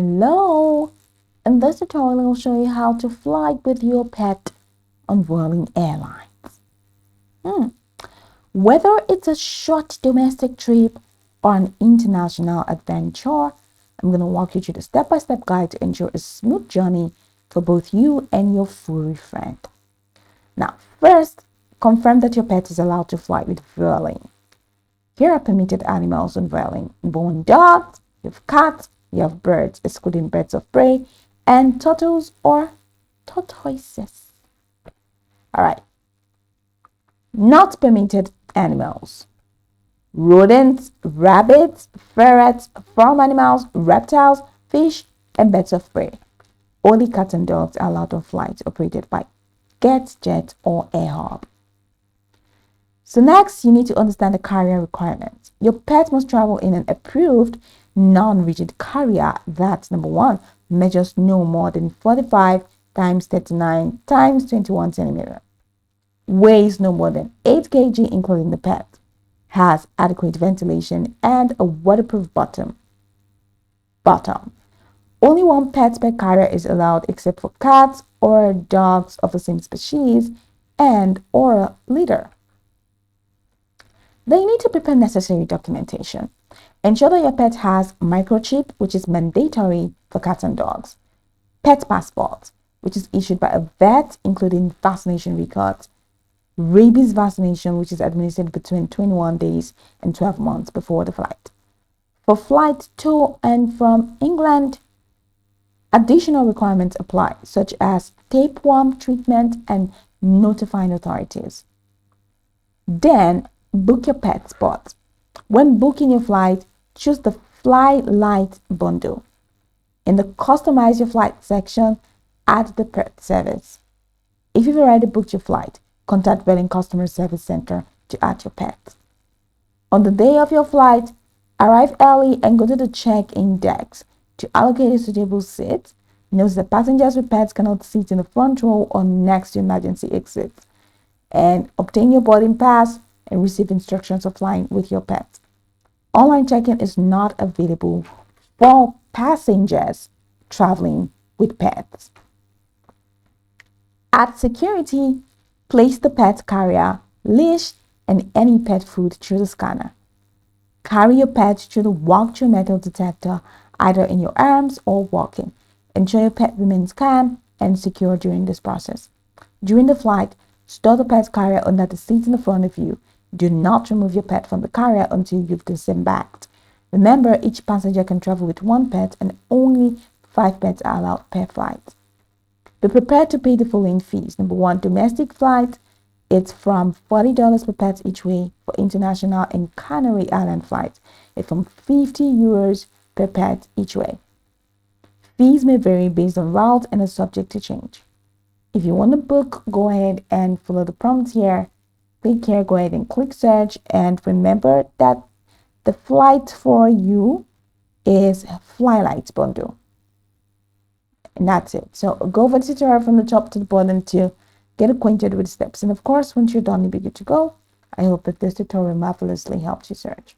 Hello! In this tutorial, I'll show you how to fly with your pet on Vueling Airlines. Whether it's a short domestic trip or an international adventure, I'm going to walk you through the step-by-step guide to ensure a smooth journey for both you and your furry friend. Now, first, confirm that your pet is allowed to fly with Vueling. Here are permitted animals on Vueling: born dogs, you have cats, you have birds, excluding birds of prey, and turtles or tortoises. All right. Not permitted animals: rodents, rabbits, ferrets, farm animals, reptiles, fish, and birds of prey. Only cats and dogs are allowed on flights operated by Jet or AirHub. So next, you need to understand the carrier requirements. Your pet must travel in an approved non-rigid carrier that, number one, measures no more than 45 times 39 times 21 centimeter, weighs no more than 8 kg including the pet, has adequate ventilation, and a waterproof bottom. Only one pet per carrier is allowed except for cats or dogs of the same species and or a litter. Then you need to prepare necessary documentation. Ensure that your pet has microchip, which is mandatory for cats and dogs, pet passport, which is issued by a vet, including vaccination records, rabies vaccination, which is administered between 21 days and 12 months before the flight. For flight to and from England, additional requirements apply, such as tapeworm treatment and notifying authorities. Then, book your pet spot. When booking your flight, choose the Fly Light bundle. In the Customize Your Flight section, add the pet service. If you've already booked your flight, contact Vueling Customer Service Center to add your pet. On the day of your flight, arrive early and go to the check-in desk to allocate a suitable seat. Note that passengers with pets cannot sit in the front row or next to emergency exits. And obtain your boarding pass and receive instructions of flying with your pet. Online check-in is not available for passengers traveling with pets. At security, place the pet carrier, leash, and any pet food through the scanner. Carry your pet through the walk-through metal detector, either in your arms or walking. Ensure your pet remains calm and secure during this process. During the flight, store the pet carrier under the seat in the front of you. Do not remove your pet from the carrier until you've disembarked. Remember, each passenger can travel with one pet and only 5 pets are allowed per flight. Be prepared to pay the following fees. Number one, domestic flight. It's from $40 per pet each way. For international and Canary Island flights, it's from €50 per pet each way. Fees may vary based on route and are subject to change. If you want to book, go ahead and follow the prompts here. Click here, go ahead and click search, and remember that the flight for you is Flylight bundle. And that's it. So go over the tutorial from the top to the bottom to get acquainted with the steps. And of course, once you're done, you'll be good to go. I hope that this tutorial marvelously helped you search.